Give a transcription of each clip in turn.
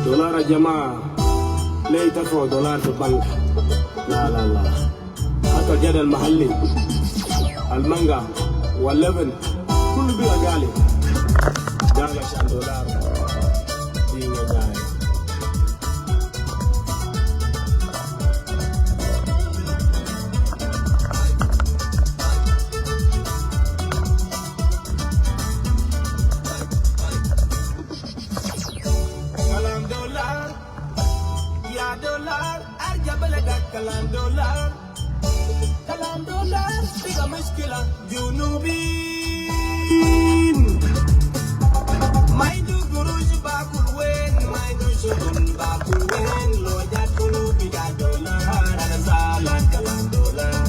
دولار يا جماعة ليه تدفعوا دولار في البنك؟ لا لا لا، حتى الجد المحلي المانجا واللبن كله بيها غالي عشان دولار دينا جاي. كلام دولار يا دولار ارجع بلدك كلام دولار كلام دولار بقى مشكلة جنوبين ما يدو قروش باكل وين ما يدو شغل باكل وين لو جات قلوب بقى دولار أنا زعلان كلام دولار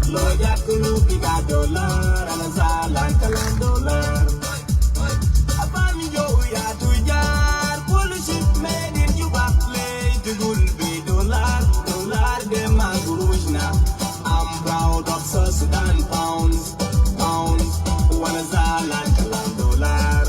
لو جات قلوب بقى دولار أنا زعلان كلام دولار أباني جو يا تجار كل شيء made in Cuba play تقول بدولار دولار ده ما قروشنا. I'm proud of South Sudan pounds وانا زعلان كلام دولار.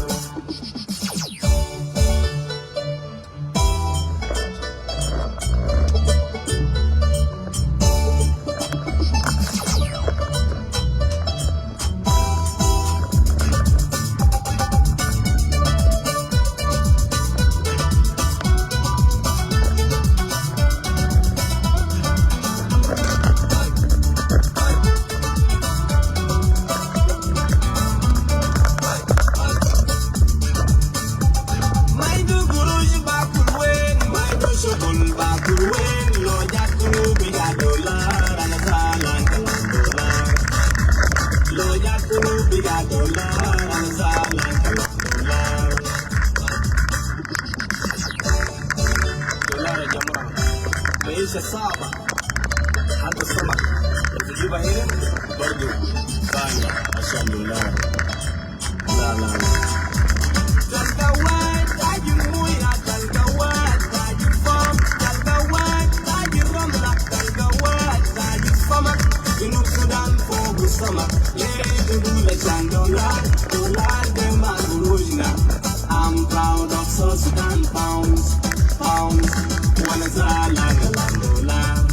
معيشة صعبة حتى السمك تجيبها هنا برضو ثانية عشان دولار. لا لا لا تلقوات تاجر موية تلقوات تاجر فم تلقوات تاجر رملة تلقوات تاجر سمك جنوب السودان فوق السمك ليه تقول عشان دولار دولار ده ما قروشنا. I'm proud of South Sudan pounds وانا زعلان كلام دولار.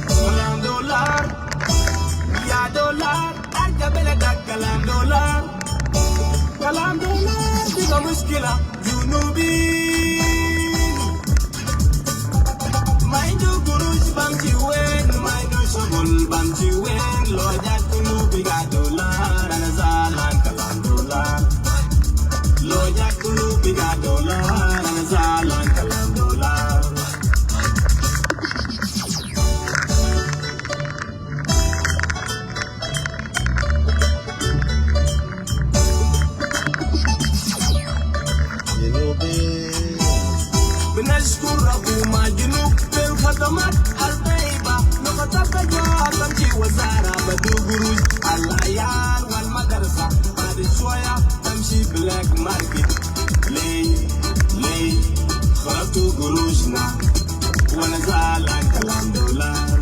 كلام دولار يا دولار ارجع بلدك كلام دولار كلام دولار بقى مشكلة جنوبين ما يدو قروش بمشي وين ما يدو شغل بمشي وين لو جات قلوب بقى دولار أنا زعلان كلام دولار لو جات قلوب بقى دولار أنا زعلان كلام دولار. بنشكر حكومة جنوب بالخدمات الطيبة نقطة جوه تمشي وزارة بدو قروش العيال والمدرسة بعد شوية تمشي بلاك ماركت. ليه خرجتوا قروشنا وانا زعلان كلام دولار.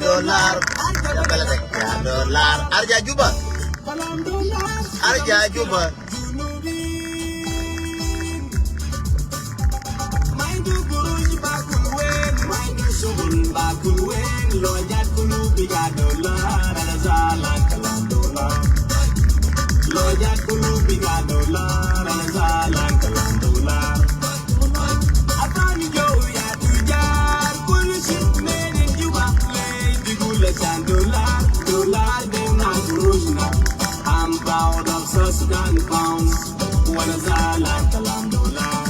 Dolar, dolar, arja juba, arja juba. Mindu guruj bakul wen, mindu shugul bakul wen, lo jat kulu biga dolar, ana zalan kalam dolar. Lo jat kulu biga dolar, ana zalan kalam dolar. Atani jo ya tujar, kulu shit made in Cuba play, digula chan dolar, dolar dem na gurujna. I'm proud of South Sudan pounds, wana zalan kalam dolar.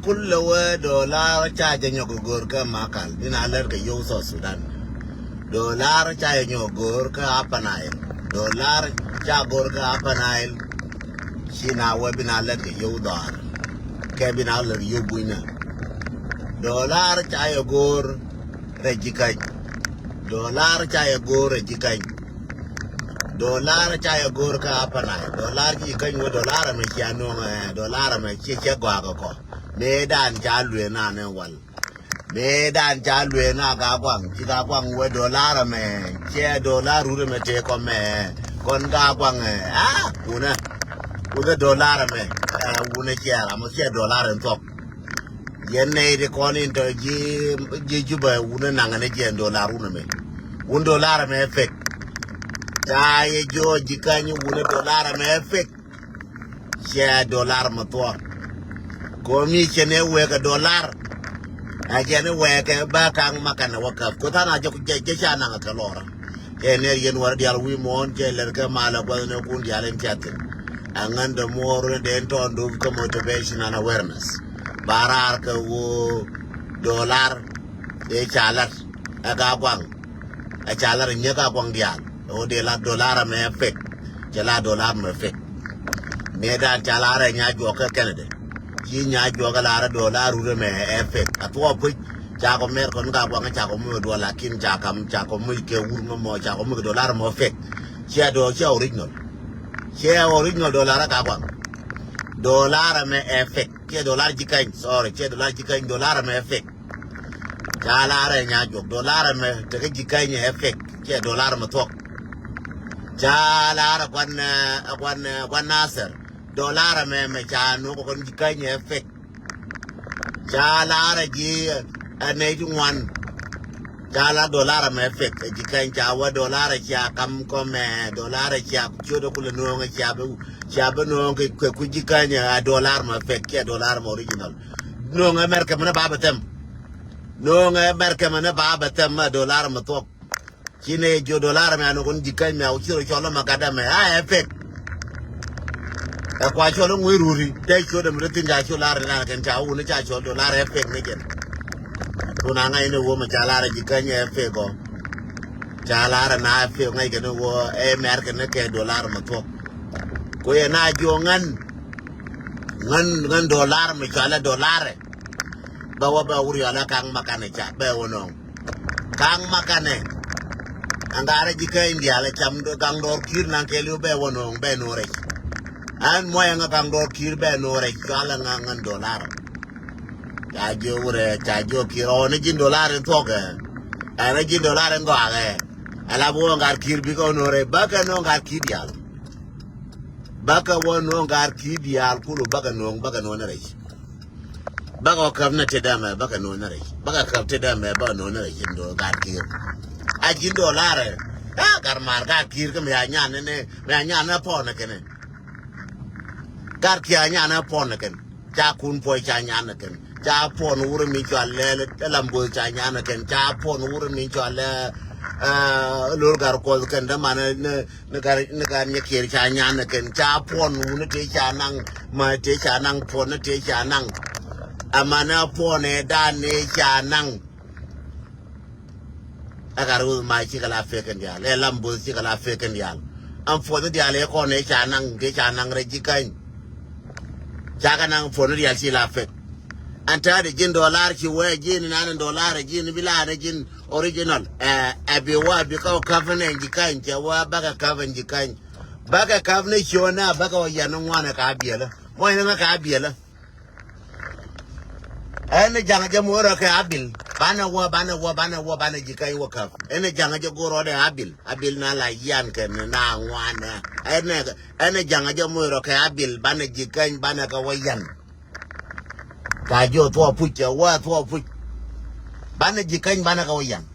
kulle dollar cha janyo gor ka makal ina ler ka yo so Sudan dollar cha janyo gor ka apanail dollar cha gor ka apanail sina we bina ler ka yo dar ke bina ler yo buina dollar cha yo gor rejikai dollar cha yo gor rejikai dollar cha yo gor ka apanail dollar ji kan wo dollar me kiano dollar me che gwa ko medan jalwe na ne wal medan jalwe na ga gwang we dollar me che dollar ru me te ko me kon ga gwang una dollar me una che ara mo che dollar en top yen ne de kon in to ji juba una na ne je dollar una me un dollar me fek ta ye jo ji kanyu una dollar me fek che dollar mo to komi chene weka dollar a chene weka ba kang makana wakaf ko tana je chana ka lora ene yen war dial wi mon je ler ka mala ko ne kun dial en chat anganda more den to do ko motivation and awareness barar ka wo dollar e chalar aga kwang a chalar nya ka kwang dial o de la dollar me fek je la dollar me fek me dan chalar nya jo ka Canada nya joga la dollar ru me effect atwa pu cha ko mer kon ga kwa cha ko mu do la kin cha ko mu ke ur mo cha ko mu dollar mo effect che original dollar ka kwa dollar me effect che dollar jikan sorry che dollar jikan dollar me effect cha la re nya jog dollar me te jikan effect che dollar mo to cha la ra kwan nasser dollar me cha no ko jikan effect cha la ra ji ane jungwan cha la dollar me effect jikan cha wa dollar cha kam ko me dollar cha chodo kula no nga cha be no ku jikan ya dollar me effect ke dollar mo original no nga america mana babatem no nga america mana babatem dollar mo to kine jo dollar me ano kon jikan me au chiro cholo makada me effect kwa cholo ngwiruri te chodo mretin ja chola na kan cha u ne cha chodo la effect ne gen kuna ngai ne wo ma cha la jikanye effect go cha la na effect ngai gen wo america ne ke dollar ma to ko ye na jo ngan dollar me cha la dollar ba wa ba uri ala kang makane cha be wono kang makane angara jikai india la cham do kang dor kir nan ke lu be wono be no re an moya nga kang do kir be no re kala ngan dollar cha jo kiro ne jin dollar to ga ana jin dollar ngo age ala bo ngar kir bi ko no re baka no ngar kir dial baka wo no ngar kir dial kulu baka no ne re baka kam na te dama baka no ne re baka kam te dama ba no ne re jin do ngar kir a jin dollar gar mar ga kir ke me anya ne po na kene gar ki anya na po na ken cha kun po cha nya na ken cha po no ur mi cha le lambo cha nya na ken cha po no ur mi cha le lor gar ko ken da man ne gar nya kir cha nya na ken cha po no ne te cha nang ma te cha nang po ne te cha nang amana po ne da ne cha nang agaru mai chi kala fe ken dia le lambo chi kala fe ken dia am fo ne dia le ko ne cha nang ke cha nang re ji kan cha ka nang fo ne dia chi la fe anta de jin dollar chi we jin nan dollar jin bila ne jin original abi wa bi ka ne ji kan cha wa baga cover ji kan baga ne shona baga wa ya nan wana ka biela mo ne ka biela ene janga je mo ro ka abil bana jikai wakaf ene janga je goro de abil na la yan ken na ngwana ene janga je mo ro ka abil bana jikai bana ka wayan ka jo to pucha wa to puch bana jikai bana ka wayan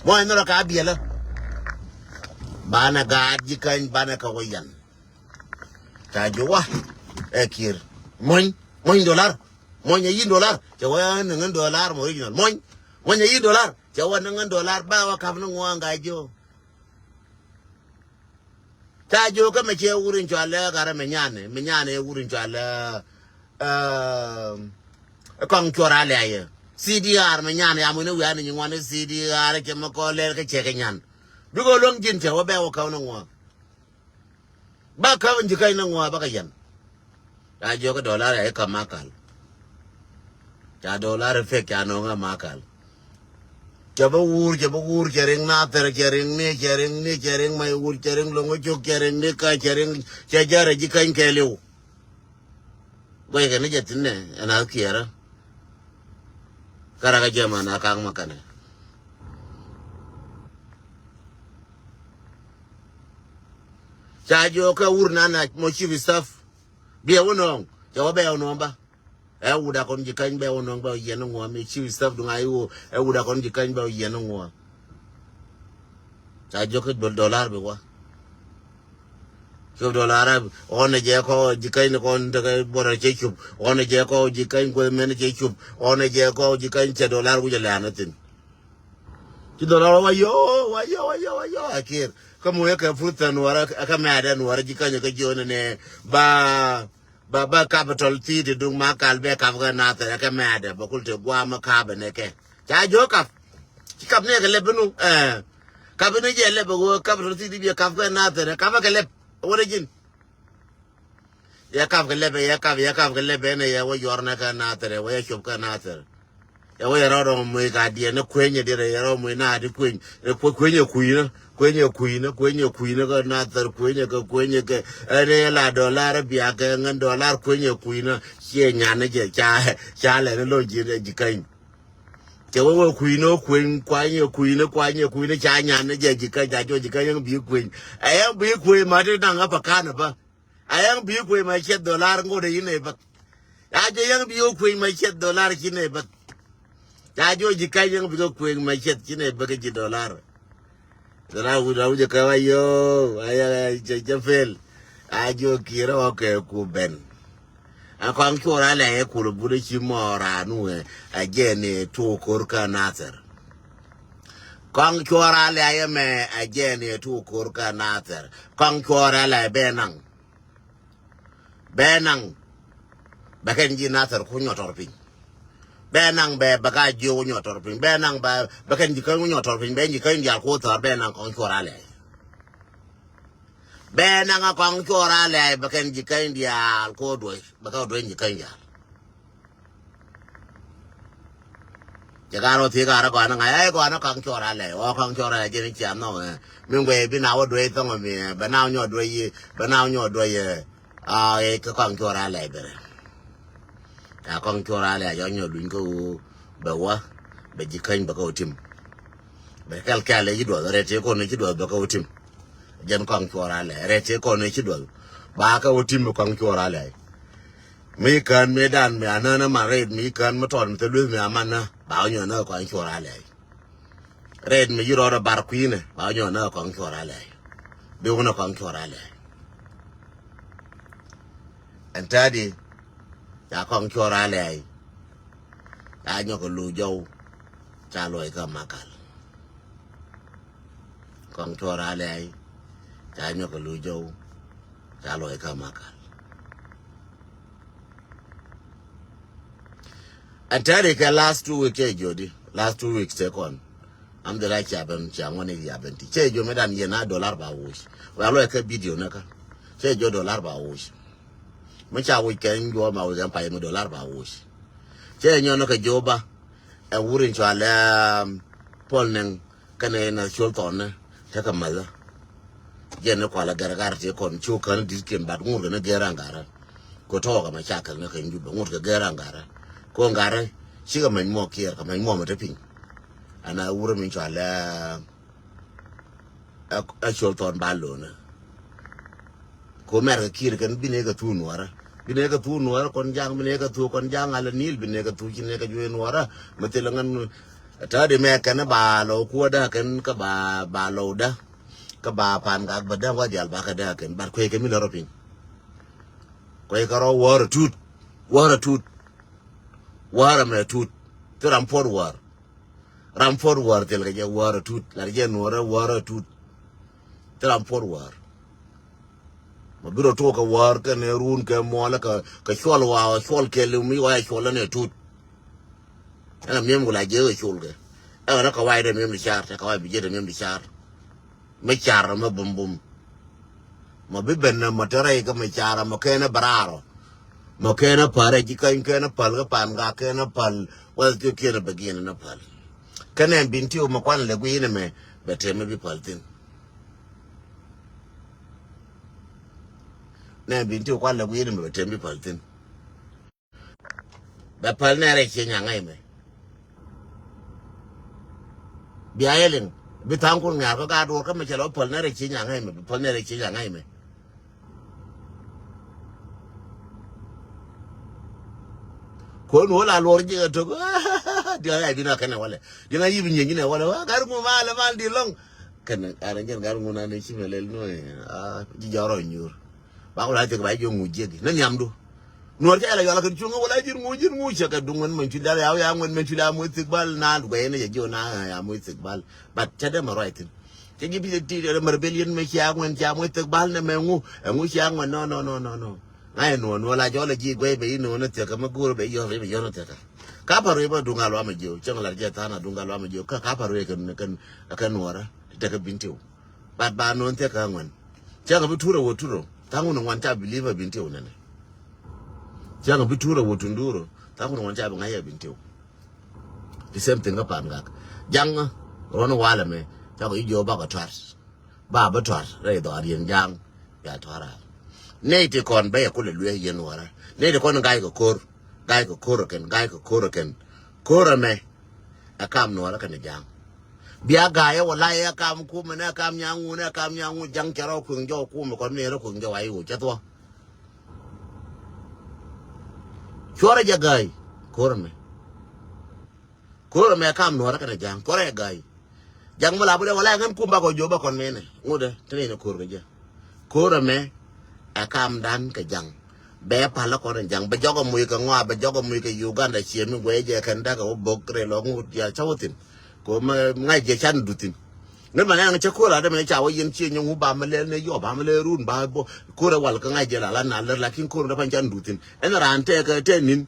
mo ene ro ka abil bana ga jikai bana ka wayan ka jo wa ekir moy dollar moña yi dollar jawa ngan dollar mo original moña yi dollar jawa ngan dollar ba wa kam no nga jo ta jo ka me che urin chala gara me nyane urin chala con chora le ay CDR me nyan ya mo ne wa ni ngwan CDR ke ma ko le ke che ke nyan bi go long jin che wa be wa ka no ngwa ba ka nji kai no ngwa ba ka yan ta jo ko dollar ay ka makal ta dollar fe ka no nga makal jaba wur jering na ter jering mai wur jering lo ngojo jering ne ka jering jajara ji kan ke lew goy ga ne jetine ana kiera kara ga jama na kang makane jajo ka wur na mo chi staff bi wono jawa be wono ba e wuda kon ji kan be wono ba yen ngo mi chi staff du ngai wo e wuda kon ji kan ba yen ngo jajo ka dollar be wa ko dollar on je ko ji kan ko de bora che chup on je ko ji kan ko men che chup on je ko ji kan che dollar ku je la na tin ti dollar wa yo akir kamu ya ka fruta nuara ka mada nuara ji kan ka jone ne ba capital city dung makal be ka ga na ta ka mada ba kulte gwa ma ka ba ne ke ja jo ka kap ne ka lebnu ka ba ne je le ba capital city be ka ga na ta ka ba ka le wala jin ya ka ga le be ya ka ga le be ne ya wa yor na ka na ta wa ya shop ka na ta ya wa ya ro mo ga die ne kwenye dire ya ro mo na di kwenye kwenye ka na tar kwenye ka ere la dollar bia ka ngan dollar kwenye she nyane je cha le lo ji kai ke wo kwanye cha nyane je kai ja jo ji kai yang bi kwen ayang bi kwen ma de na pa kana ba ayang bi kwen ma che dollar ngo de ine ba ya je yang bi kwen ma che dollar ki ne ba ya jo ji kai yang bi kwen ma che ki ne ba ke ji dollar Dara udah kawayo, ayah jafel, ajo kira oke kuben. Aku angku orang lain kuru bude cimora nuwe, aje ne tu kurka nater. Kang kuara lain me aje ne tu kurka nater. Kang kuara lain benang, bakan ji nater kunyo torping. Benang be bagaji unyo torping benang ba bakan ji kan unyo torping ben ji kan ya ko tor benang kon chora le benang kon chora le bakan ji kan dia ko do baka do ji kan ya jagaro ti gara ko na ai ko na kon chora le o kon chora ji ni cha no min gwe bi na wo do to mi benang nyo do yi a e ko kon chora le bere a con chora le yo nyo dun ko ba wa ba ji kan ba ko tim ba kal kale ji do re te ko ne ji do ba ko tim jen con chora le re te ko ne ji do ba ka o tim con chora le mi kan me dan me anana ma red mi kan ma ton te lu me amana ba nyo na con chora le red me ji ro bar queen ba nyo na con chora le be una con chora le antadi ya con chora le ya nyo ko lu jo cha loy ka makal con chora le ya nyo ko lu jo cha loy ka makal antari ka last 2 weeks jodi last 2 weeks take on am the right happen cha ngone ya benti che jo medan ye na dollar ba wush wa lo ka video na ka che jo dollar ba wush mo cha weekend go ma we gan pa mo dollar ba wush che nyo no ka joba e wurin cho ala polnen kane na sultan ne ta kamala je ne ko la gargar te kon chu kan disken bat ngur na gerangara ko to ka ma cha kan ne kan ju ngur ka gerangara ko ngara shi ga man mo kier ka man mo ma te pin ana wurin min cho ala a sultan ballo ne ko mer ka kir kan bine ka tu nuara kon jang bine ka tu kon jang ala nil bine ka tu kine ka ju nuara matelangan ta de me kan ba lo ko da kan ka ba lo da ka ba pan ga ba da wa jal ba ka da kan bar ko ke mi lo pin ko ka ro war tut war me tut to ram for war tel ga war tut la je nuara war tut to ram for war ma biro to ka war ka ne run ka mo la ka shol wa shol ke lu mi wa shol ne tut ana miem gula je chulge ana ka wai de miem di char ka wai bije de miem di char me char ma bum bum ma bibben na matare ka me char ma kena bararo ma kena pare ji kan kena pal ga pan ga kena pal wal tu kena begin na pal kana binti o ma kwan le gwi ne me bete me bi pal tin na binti o kwan le gwi ne me bete me pal tin ba pal na re chen ngai me biayeling bitang kun ngar ka do ka me chalo pal na re chen ngai me pal na re chen ngai me ko no la lor je to dia ai bina kana wala dia yi bin yin ne wala gar mu mal di long kana ara ngen gar mu na ne chi melel no ji jaro nyur ba ko la te ba jo mu je gi na nyam do no ja la yala kan chunga wala jir mu che ka dungan man chi da ya ngwen man chi la mu tikbal na do ne je jo na ya mu tikbal but cha de ma right te gi bi ti de rebellion me chi ngwen cha mu tikbal ne me ngu chi ngwen no ai no la jo la ji gwe be no na te ka ma guru be yo no te ka paru ba dunga lo ma jo chang la je ta na dunga lo ma jo ka paru kan wara te ka bintiu ba no te ka ngwan chang bi tura wo turo tangu no wan ta believer bintiu ne chang bi tura wo tunduro tangu no wan ta ba ngai bintiu the same thing ka pan ga jang ron wala me ta ko jo ba ka twar ba re do arien jang ya twara nei te kon be ko le lue yen wara nei te kon gai ko kor ken kor me akam no wara kan jang bia ga ya wala ya kam ku me na kam nyangu jang charo ku jo ku me kon ne ro ku jo ai u cha to chora ja gai kor me kam no wara kan jang kor ya gai jang mala bu de wala ngam ku ba ko jo ba kon me ne ngode tene ne kor ga ja kor me akam dan ka jang be pala ko jang be jogo muy ka ngwa be jogo muy ka Uganda chiemi gwe je kan da ko bokre lo ngut ya chawtin ko ma ngai je chan dutin ne ma nang che ko la de me chawo yin chi nyu ba ma le ne yo ba ma le run ba bo ko re wal ka ngai je la na le lakin ko da pan chan dutin en ran te ka te nin